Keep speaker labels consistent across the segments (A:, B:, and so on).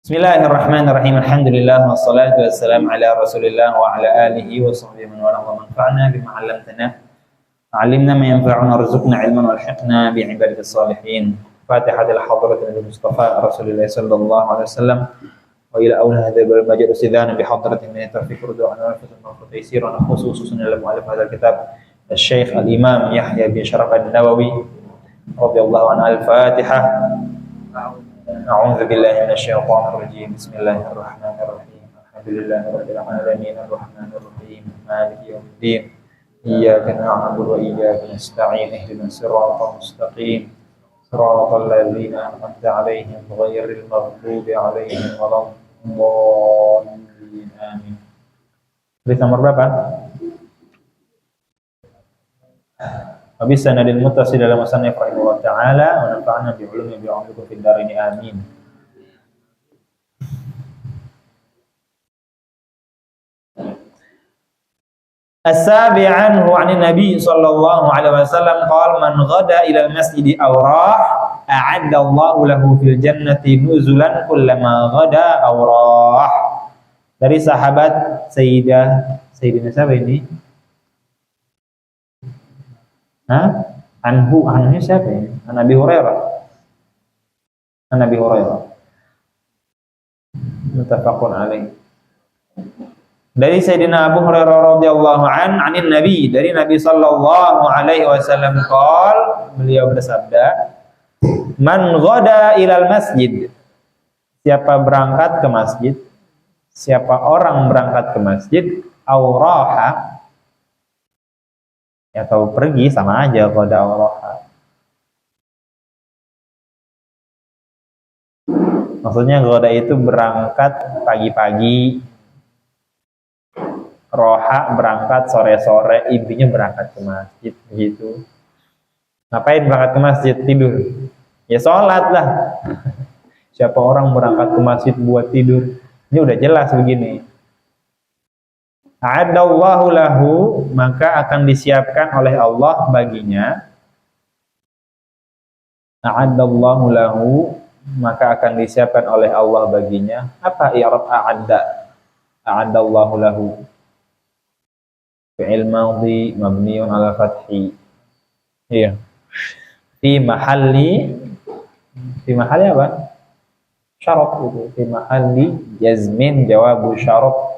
A: Bismillahirrahmanirrahim. Alhamdulillah wassalatu wassalamu ala Rasulillah wa ala alihi wa sahbihi man wala wa manfa'na bima 'allamtana. 'Allimna ma yanfa'una warzuqna 'ilman walhiqna bi ibadati salihin. Fatihatul hadratin Nabi Mustafa Rasulullah sallallahu alaihi wasallam wa ila awla hadzal bal majid usidana bi hadratin min tawfiq rudu'an wa fatana wa taysir wa khususan dalam mu'allif hadzal kitab Al-Syekh Al-Imam Yahya bin Syaraf An-Nawawi radhiyallahu anhu. Al-Fatihah. A'udzu billahi minasyaitonir rajim. Bismillahirrahmanirrahim. Alhamdulillahirabbil alamin arrahmanir rahim maliki yaumiddin. Iyyaka na'budu wa iyyaka nasta'in ihdinas siratal mustaqim. Siratal ladzina an'amta 'alaihim ghairil maghdubi 'alaihim waladdallin. Amin. Hadis nomor berapa? Habis sanadil muttasil dalam musannaf rahimahullah ta'ala wa nafa'ana bi ulumi bi umrikum fid darin amin. As-sabi anhu 'an Nabi sallallahu alaihi wasallam qala man ghada ila al-masjid aw rah a'adda Allahu lahu fil jannati nuzulan kullama ghada aw rah. Dari sahabat Sayyidina siapa ini? Anhu siapa ini? An Abi Hurairah. Muttafaqun alaih. Dari Sayyidina Abu Hurairah radhiyallahu anin Nabi, dari Nabi sallallahu alaihi wasallam beliau bersabda, "Man ghada ilal masjid." Siapa berangkat ke masjid, siapa orang berangkat ke masjid, auraha atau pergi sama aja ghada auraha. Maksudnya ghada itu berangkat pagi-pagi, roha berangkat sore-sore, intinya berangkat ke masjid begitu. Ngapain berangkat ke masjid? Tidur. Ya sholat lah. Siapa orang berangkat ke masjid buat tidur? Ini udah jelas begini. A'adallahu lahu, maka akan disiapkan oleh Allah baginya. A'adallahu lahu, maka akan disiapkan oleh Allah baginya. Apa i'rab a'adda? A'adallahu lahu. Fi'il madhi mabniun ala fathi. Iya. Fi mahalli apa? Syarat itu. Fi mahalli jazmin jawabu syarat.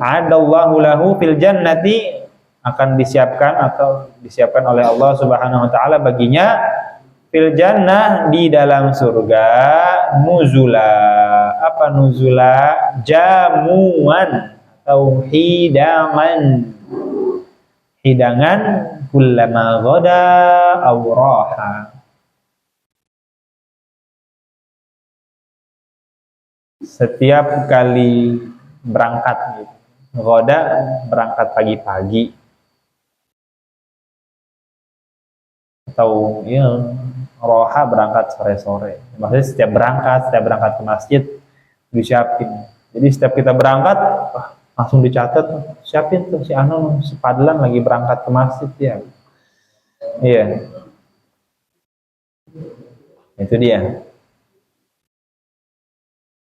A: A'adallahu lahu fil jannati, akan disiapkan atau disiapkan oleh Allah Subhanahu wa taala baginya fil jannah, di dalam surga, nuzula. Apa nuzula? Jamuan atau hidangan. Hidangan kullama ghada aw raha. Setiap kali berangkat gitu. Ghada berangkat pagi-pagi, atau ya, roha berangkat sore-sore. Maksudnya setiap berangkat ke masjid disiapin. Jadi setiap kita berangkat langsung dicatat, siapin tuh si Anu sepadlan lagi berangkat ke masjid ya. Iya. Itu dia.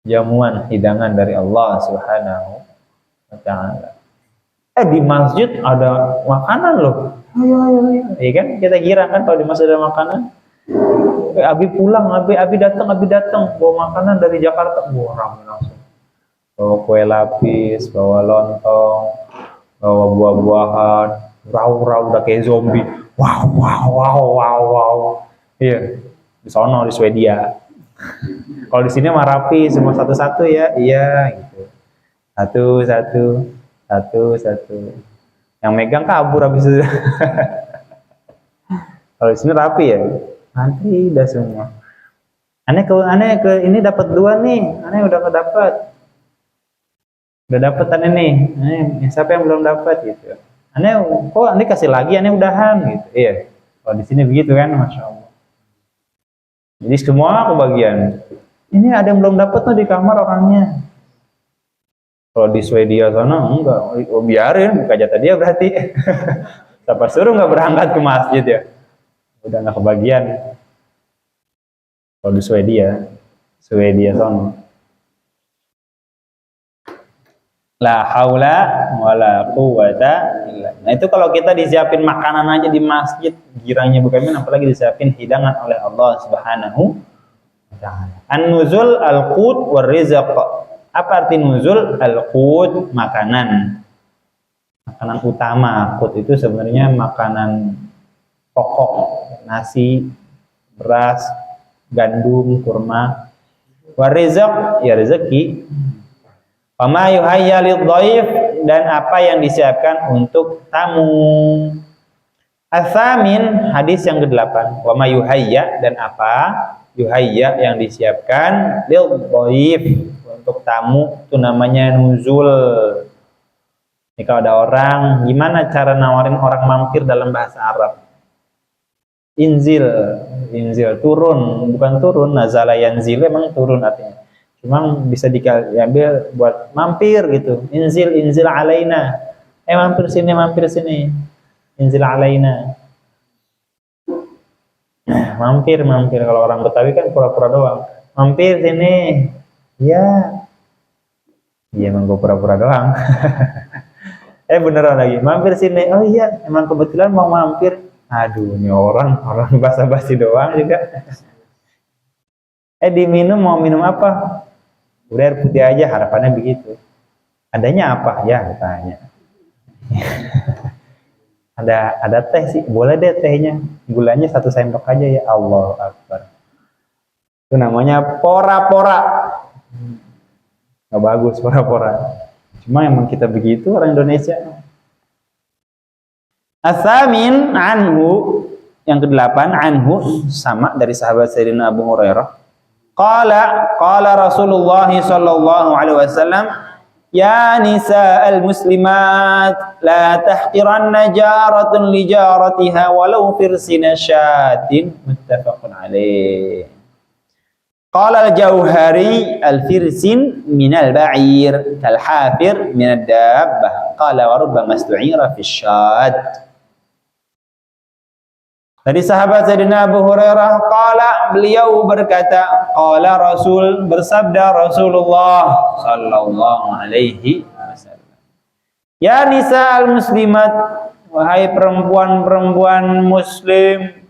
A: Jamuan hidangan dari Allah Subhanahu wa ta'ala. Di masjid ada makanan loh. Ayo. Iya kan? Kita kira kan kalau di masjid ada makanan. Abi pulang, Abi datang bawa makanan dari Jakarta. Wah, ramai langsung. Bawa kue lapis, bawa lontong, bawa buah-buahan, raw udah kayak zombie. Wow. Iya. Di sono di Swedia. Kalau di sini mah rapi, semua satu-satu ya. Iya gitu. Satu. Yang megang kabur habis itu. Kalau di sini rapi ya. Nanti udah semua. Aneh ke ini dapat 2 nih. Aneh udah kedapat. Udah dapat aneh nih. Siapa yang belum dapat gitu. Aneh kok aneh kasih lagi, aneh udahan gitu. Iya. Kalau di sini begitu kan, Masya Allah. Jadi semua kebagian. Ini ada yang belum dapat tuh di kamar orangnya. Kalau di Swedia sana enggak, biarin buka jatah dia berarti. Siapa suruh nggak berangkat ke masjid ya? Udah nggak kebagian. Kalau di Swedia sana La haula wala quwata illa. Nah, itu kalau kita disiapin makanan aja di masjid, girangnya bukan main, apalagi disiapin hidangan oleh Allah Subhanahu wa taala. An-nuzul al-qut war rizq. Apa arti nuzul? Al-qut, makanan. Makanan utama. Qut itu sebenarnya makanan pokok, nasi, beras, gandum, kurma. War rizq, ya rezeki. Wama yuhayya lidhaif, dan apa yang disiapkan untuk tamu. As-samin, hadis yang ke-8. Wama yuhayya, dan apa yuhayya yang disiapkan lidhaif, untuk tamu, itu namanya nuzul. Ini kalau ada orang, gimana cara nawarin orang mampir dalam bahasa Arab? Inzil, inzil, turun, bukan turun, nazala yanzil, emang turun artinya. Cuma bisa diambil buat mampir gitu. Inzil, inzil alaina. Mampir sini, mampir sini. Inzil alaina. Mampir, mampir. Kalau orang Betawi kan pura-pura doang. Mampir sini. Ya. Iya, emang gue pura-pura doang. Beneran lagi. Mampir sini. Oh iya, emang kebetulan mau mampir. Aduh, ini orang basa-basi doang juga. Diminum, mau minum apa? Udah air putih aja, harapannya begitu. Adanya apa? Ya, tanya. ada teh sih, boleh deh tehnya. Gulanya 1 sendok aja ya. Allahu Akbar. Itu namanya pora-pora. Gak bagus pora-pora. Cuma emang kita begitu orang Indonesia. As-samin anhu, yang ke-8, anhu, sama dari sahabat Sayyidina Abu Hurairah. Qala Rasulullah sallallahu alaihi wasallam, ya nisa'al muslimat la tahqiranna jaratun li jaratiha walau firsina syatin. Muttafaqun alaih. Qala al-Jauhari al-firsin min al-ba'ir kal-hafir min ad-dabbah. Qala wa rubbama istu'ira fi syad. Dari sahabat Sayyidina Abu Hurairah, beliau berkata, bersabda Rasulullah sallallahu alaihi wasallam. Ya nisa'al muslimat, wahai perempuan-perempuan muslim,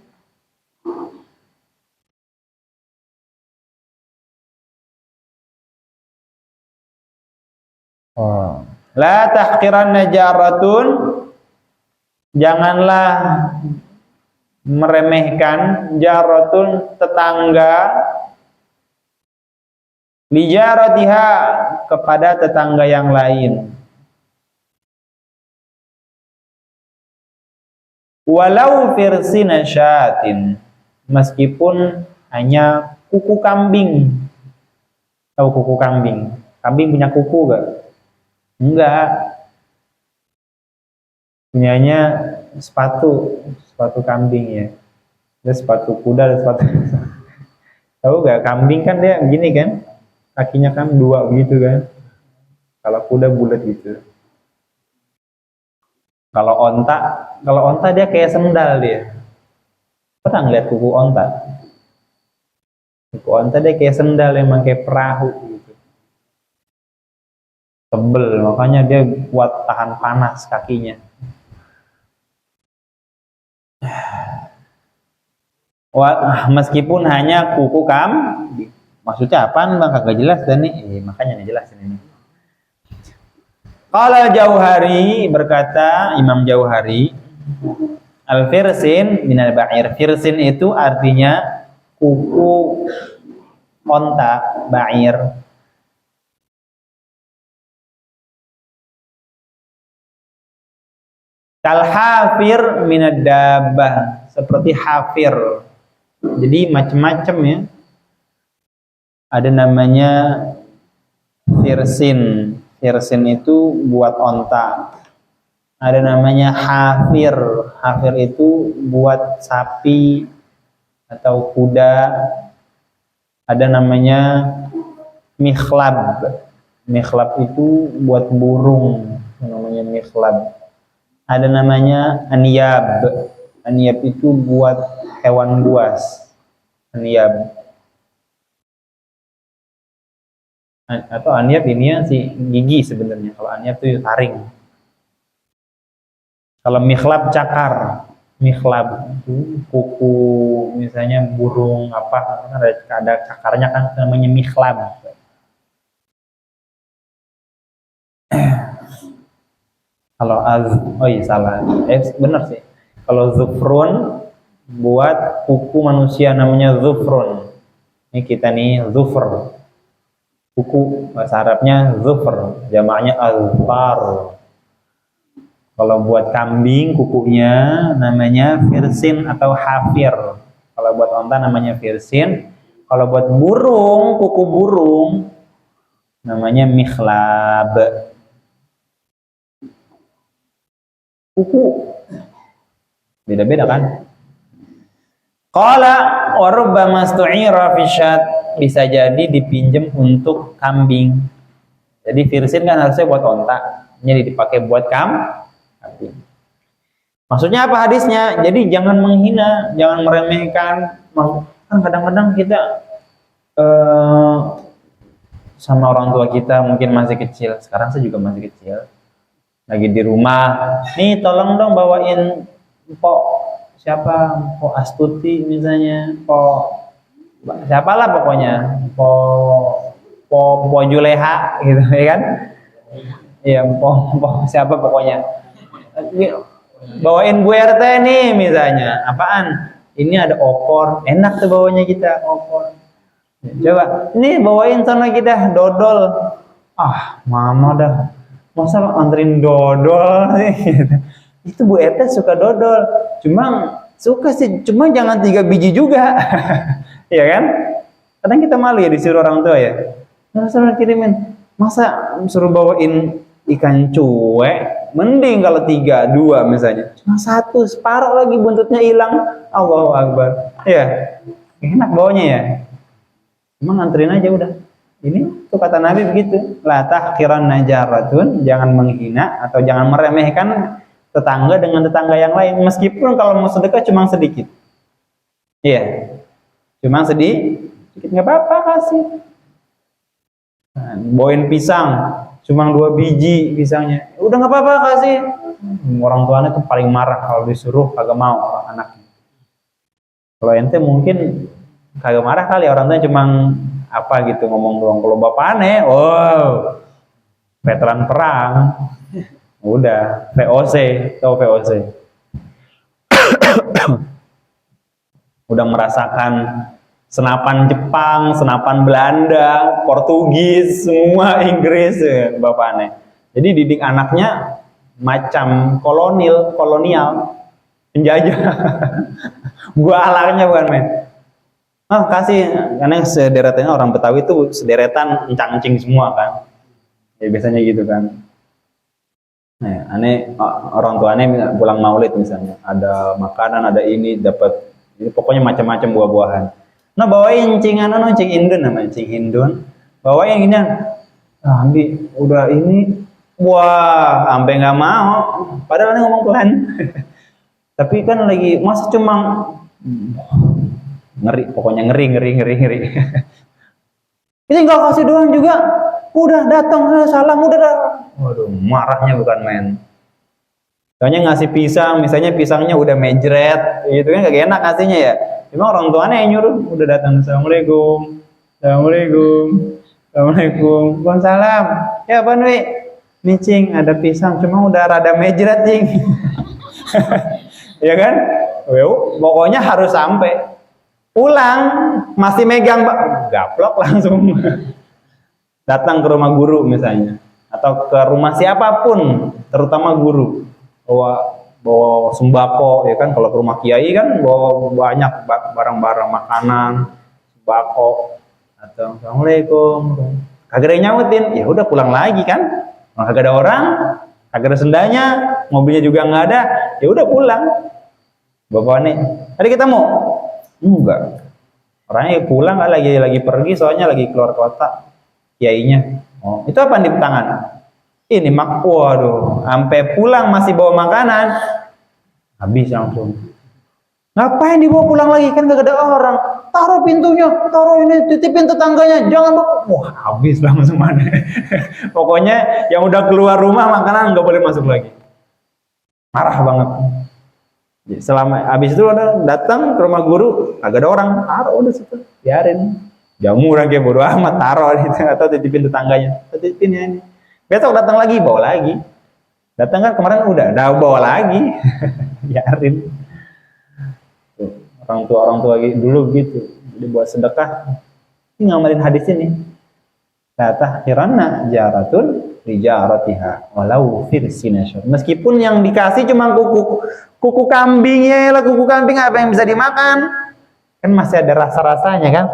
A: la tahqiranna jaratun, janganlah meremehkan jaratun, tetangga, lijaratiha, kepada tetangga yang lain, walau firsina syatin, meskipun hanya kuku kambing. Tahu kuku kambing? Kambing punya kuku gak? Enggak, punyanya sepatu kambing ya. Ada sepatu kuda, ada sepatu. Tahu gak, kambing kan dia begini kan, kakinya kan 2 begitu kan. Kalau kuda bulat gitu. Kalau onta dia kayak sendal dia. Pernah ngeliat kuku onta? Kuku onta dia kayak sendal, emang kayak perahu gitu. Tebel, makanya dia buat tahan panas kakinya. Meskipun hanya kuku kambing. Maksudnya apaan bang? Kagak jelas dan nih. Makanya nih jelasin ini. Qala Jauhari, berkata Imam Jauhari, al-firsin minal ba'ir. Firsin itu artinya kuku onta, ba'ir. Kal-hafir minad dabbah, seperti hafir. Jadi macam-macam ya. Ada namanya firsin. Firsin itu buat onta. Ada namanya hafir. Hafir itu buat sapi atau kuda. Ada namanya mikhlab. Mikhlab itu buat burung. Namanya mikhlab. Ada namanya aniyab. Aniyab itu buat hewan buas. Aniyab. Atau anyab ini ya si gigi sebenarnya. Kalau anyab itu taring. Kalau mikhlab cakar. Mikhlab itu kuku misalnya burung apa ada cakarnya kan namanya mikhlab. Kalau oh iya salah. Benar sih. Kalau zufrun buat kuku manusia namanya zufrun. Ini kita nih zufr. Kuku bahasa Arabnya zufr, jamaknya azfar. Kalau buat kambing kukunya namanya firsin atau hafir. Kalau buat onta namanya firsin. Kalau buat burung, kuku burung namanya mikhlab. Kuku beda-beda kan? Qala wa rubbama stu'ira fi syat, bisa jadi dipinjam untuk kambing. Jadi firsin kan harusnya buat onta, jadi dipakai buat kambing. Maksudnya apa hadisnya? Jadi jangan menghina, jangan meremehkan. Kan kadang-kadang kita sama orang tua kita mungkin masih kecil. Sekarang saya juga masih kecil. Lagi di rumah, nih tolong dong bawain Pok siapa, Pok Astuti misalnya, Pok siapalah pokoknya, Pok Juleha gitu ya kan? Iya, Pok siapa pokoknya. Bawain Bu RT nih misalnya, apaan? Ini ada opor, enak tuh bawanya kita opor. Coba, ini bawain sana kita dodol. Ah, mama dah. Masa anterin dodol sih? Itu Bu RT suka dodol, suka sih, cuma jangan 3 biji juga. Ya kan? Kadang kita malu ya disuruh orang tua ya. Suruh kirimin, masa suruh bawain ikan cuek, mending kalau 3, 2 misalnya. Cuma 1, separuh lagi buntutnya hilang. Allahu Akbar. Ya, enak bawanya ya. Cuma nganterin aja udah. Ini tuh kata Nabi begitu. La tahqiran najaratun, jangan menghina atau jangan meremehkan tetangga dengan tetangga yang lain, meskipun kalau mau sedekah cuma sedikit. Iya. Cuma sedikit enggak apa-apa kasih. Bawain pisang, cuma 2 biji pisangnya. Udah enggak apa-apa kasih. Orang tuanya tuh paling marah kalau disuruh kagak mau anaknya. Kalau ente mungkin kagak marah kali, orang tuanya cuma apa gitu ngomong doang. Kalau bapak aneh, wow, veteran perang, udah VOC, tahu VOC, udah merasakan senapan Jepang, senapan Belanda, Portugis, semua Inggris, ya, bapak aneh. Jadi didik anaknya macam kolonial, penjajah. Gua alarnya bukan main. Kasih, karena sederetannya orang Betawi itu sederetan encang-encing semua kan. Ya biasanya gitu kan. Nah, aneh orang tua aneh pulang Maulid misalnya, ada makanan, ada ini dapat, ini pokoknya macam-macam buah-buahan. Nah, bawain cing Indun namanya, cing Indun. Bawain gini. Ambil udah ini, wah, sampai nggak mau. Padahal aneh ngomong pelan. Tapi kan lagi masa cuma ngeri, pokoknya ngeri. Ini nggak kasih doang juga, udah datang salam udah datang. Waduh, marahnya bukan main. Soalnya ngasih pisang, misalnya pisangnya udah mejret, gitu kan gak enak ngasihnya ya. Cuma orang tuanya yang nyuruh, udah datang, assalamualaikum, waalaikumsalam. Ya Bang Wi, nih cing ada pisang, cuma udah rada mejret cing. Ya kan? Pokoknya harus sampai. Pulang masih megang gaplok langsung. Datang ke rumah guru misalnya atau ke rumah siapapun, terutama guru, bawa sembako ya kan. Kalau ke rumah kiai kan bawa banyak barang-barang makanan, sembako. Atau assalamualaikum, kagak ada yang nyautin, ya udah pulang lagi kan. Kagak ada orang, kagak ada sendanya, mobilnya juga nggak ada, ya udah pulang. Bapak nih, tadi kita mau enggak, orangnya pulang nggak, lagi pergi, soalnya lagi keluar kota kiainya. Oh, itu apa di tangan? Ini waduh, sampai pulang masih bawa makanan, habis langsung. Ngapain dibawa pulang lagi? Kan gak ada orang. Taruh pintunya, taruh ini, titipin tetangganya. Jangan bawa. Wah, habis lah semuanya. Pokoknya yang udah keluar rumah makanan nggak boleh masuk lagi. Marah banget. Selama habis itu ada datang ke rumah guru, agak ada orang, taruh udah situ, biarin. Jamu orang kayak bodo amat, taruh gitu, atau titipin tetangganya, titipin ya ini. Besok datang lagi, bawa lagi. Datang kan kemarin udah bawa lagi, biarin. Orang tua dulu gitu, jadi buat sedekah. Ini ngamalin hadis ini. La tahqiranna jaratun li jaratiha walau firsinasyur. Meskipun yang dikasih cuma kuku kambingnya lah, kuku kambing apa yang bisa dimakan? Kan masih ada rasa-rasanya kan?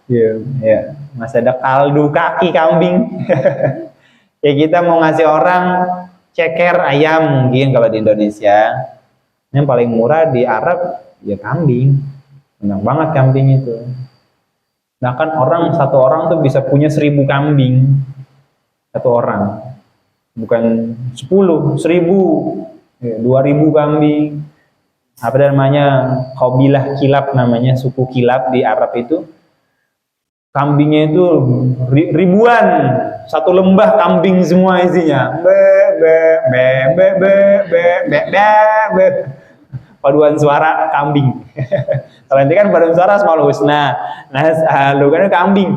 A: Iya, masih ada kaldu kaki kambing. Ya kita mau ngasih orang ceker ayam mungkin kalau di Indonesia. Yang paling murah di Arab ya kambing. Banyak banget kambing itu. Nah kan satu orang tuh bisa punya 1000 kambing. Satu orang. Bukan 10, 1000. Ya, 2000 kambing. Apa namanya? Qabilah Kilab namanya, suku Kilab di Arab itu. Kambingnya itu ribuan. Satu lembah kambing semua isinya. Paduan suara kambing. Kalau nanti kan paduan suara Asmaul Husna. Nah, lu kan kambing.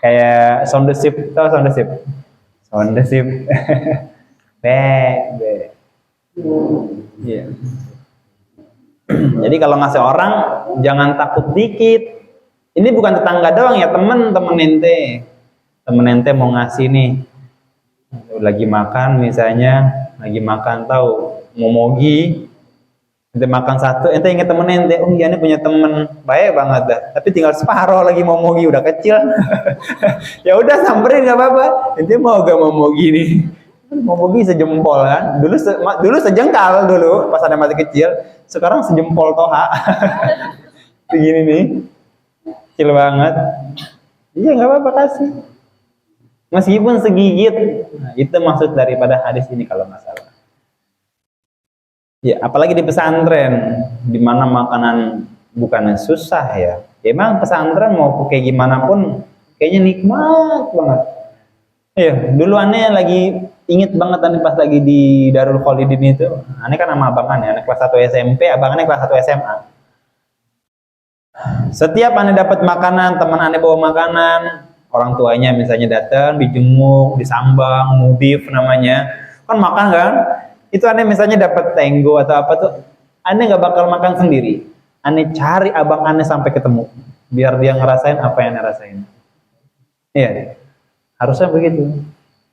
A: Kayak sound the ship, tau sound the ship? Sound the ship. Yeah. Jadi kalau ngasih orang jangan takut dikit. Ini bukan tetangga doang ya, temen ente. Temen ente mau ngasih nih. Lagi makan misalnya, lagi makan tahu momogi, ente makan satu, ente inget temen ente, oh iya ini punya temen baik banget dah, tapi tinggal separuh lagi momogi udah kecil. Ya udah samperin nggak apa-apa, ente mau gak momogi nih? Momogi sejempol kan, dulu sejengkal dulu pas ada masih kecil, sekarang sejempol toha. Begini nih, kecil banget. Iya nggak apa-apa kasih. Meskipun segigit, nah, itu maksud daripada hadis ini kalau nggak salah. Ya, apalagi di pesantren, di mana makanan bukannya susah ya. Emang pesantren mau kayak gimana pun, kayaknya nikmat banget. Iya, dulu aneh lagi inget banget aneh pas lagi di Darul Khalidin itu. Aneh kan sama abang aneh kelas 1 SMP, abang aneh kelas 1 SMA. Setiap aneh dapat makanan, teman aneh bawa makanan. Orang tuanya misalnya datang, dijenguk, disambang, mudif namanya, kan makan kan? Itu aneh misalnya dapat tenggo atau apa tuh, aneh nggak bakal makan sendiri. Aneh cari abang aneh sampai ketemu, biar dia ngerasain apa yang aneh rasain. Iya, harusnya begitu.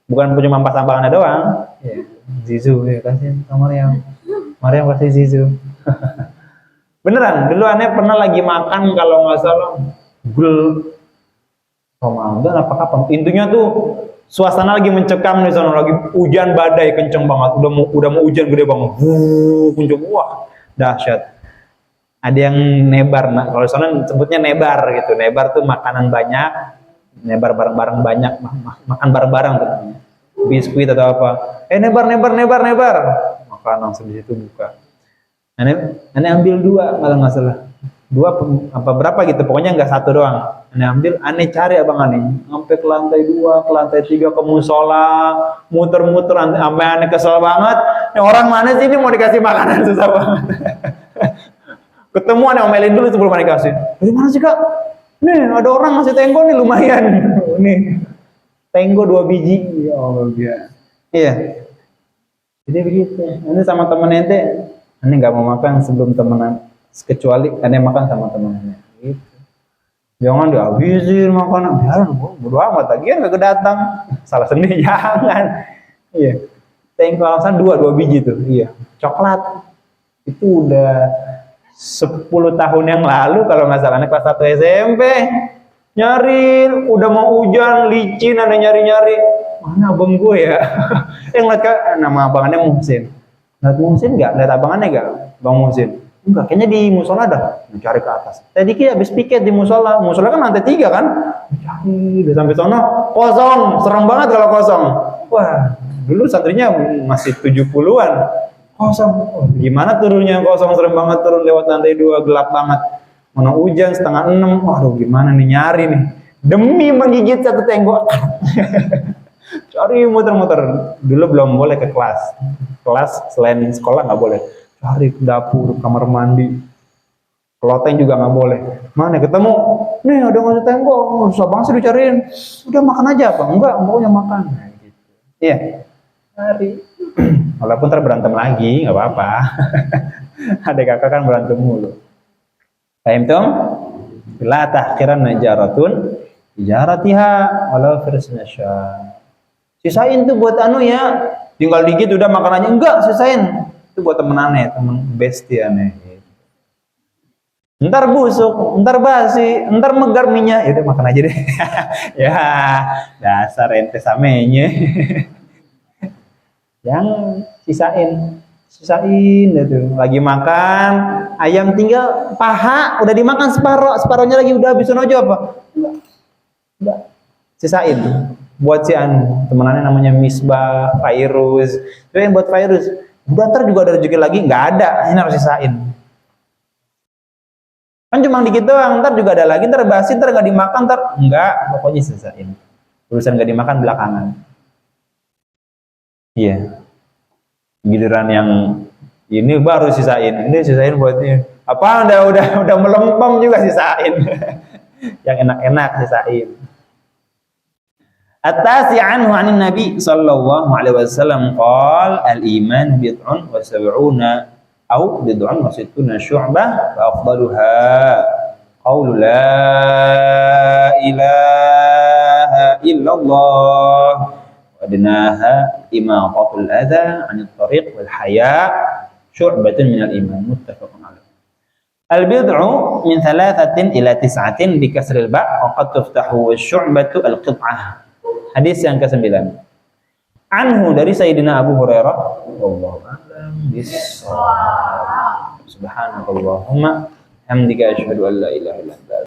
A: Bukan punya mampas abang aneh doang. Iya. Zizu, ya kasih sama Mariam kasih Zizu. Beneran, dulu aneh pernah lagi makan kalau nggak salah Ramadan apa kapan? Intinya tuh suasana lagi mencekam di sana, lagi hujan badai kenceng banget, udah mau hujan gede banget. Kenceng, wah dahsyat. Ada yang nebar, nah kalau di sana sebutnya nebar gitu. Nebar tuh makanan banyak, nebar bareng-bareng banyak, makan bareng-bareng tuh. Biskuit atau apa? Nebar. Makan langsung di situ buka. Aneh ambil 2 malah nggak salah. 2 apa berapa gitu, pokoknya nggak 1 doang. Aneh ambil, aneh cari abang aneh, sampai ke lantai 2, ke lantai 3, ke musola, muter-muter, sampai aneh kesel banget. Ini orang mana sih ini mau dikasih makanan susah banget. Ketemu aneh omelin dulu sebelum aneh kasih. Dari mana sih kak? Nih ada orang ngasih tenggo nih lumayan. Nih tenggo 2 biji. Ya Allah dia. Iya. Jadi begitu. Nanti sama temen ente, aneh nggak mau makan sebelum temenan. Kecuali aneh makan sama temannya gitu. Jangan dihabisin makanan, biarin bodo amat, tagihan gak kedatang, salah sendiri. Jangan. Iya, tengko alasan 2 biji tuh. Iya, coklat itu udah 10 tahun yang lalu kalau nggak salah, aneh kelas 1 SMP nyari, udah mau hujan, licin, aneh nyari mana abang gue ya. Ngeliat ke nama abangannya Muhsin. Lihat Muhsin nggak? Lihat abangannya nggak? Bang Muhsin. Enggak, kayaknya di musola dah, mencari ke atas. Tadi kita habis piket di musola kan lantai 3 kan? Mencari, udah sampai sana kosong, serem banget kalau kosong. Wah, dulu santrinya masih 70-an, kosong. Oh, gimana turunnya kosong, serem banget, turun lewat lantai 2, gelap banget. Mana hujan 5:30. Waduh, gimana nih, nyari nih. Demi menggigit satu tenggok. Cari muter-muter. Dulu belum boleh ke kelas. Kelas selain sekolah nggak boleh. Cari ke dapur, kamar mandi. Keloteng juga nggak boleh. Mana ketemu? Nih ada ngasih tenggok. Susah banget sih dicariin. Udah makan aja apa? Enggak, maunya makan. Nah, gitu. Iya. Cari. Walaupun ntar berantem lagi, nggak apa-apa. Adik kakak kan berantem mulu. Paham tuh? La tahqiran najaratun tijaratiha walau firsnasya. Sisain tuh buat anu ya. Tinggal dikit udah makanannya. Enggak, sisain. Itu buat temen aneh, temen bestie aneh. Ntar busuk, ntar basi, ntar megar minyak. Ya udah makan aja deh. Ya, dasar ente samenya. Jangan sisain itu. Lagi makan, ayam tinggal paha udah dimakan separoh, separohnya lagi udah habisin aja apa? Enggak. Sisain. Buat si anu, temenannya namanya Misbah, Fairuz. Itu yang buat Fairuz. Udah ntar juga ada rezeki lagi, nggak ada. Ini harus sisain. Kan cuma dikit doang, ntar juga ada lagi, ntar basi, ntar nggak dimakan, ntar enggak, pokoknya sisain. Urusan nggak dimakan belakangan. Iya. Giliran yang ini baru sisain, ini sisain buatnya. Apa udah melempem juga sisain. Yang enak-enak sisain. At-tasi anhu 'anin Nabi sallallahu alaihi wasallam qala al-iman bid'un wa sab'una أو بضع وستون شعبة فأفضلها قول لا إله إلا الله وأدناها إماطة الأذى عن الطريق والحياء شعبة من الإيمان متفق عليه. البضع من 3 إلى 9 بكسر الباء وقد تفتح الشعبة القطعة. Hadis yang ke-9. Anhu dari Sayyidina Abu Hurairah, wallahu a'lam bis-shawab. Subhanakallahumma hamdika asyhadu an la ilaha illa anta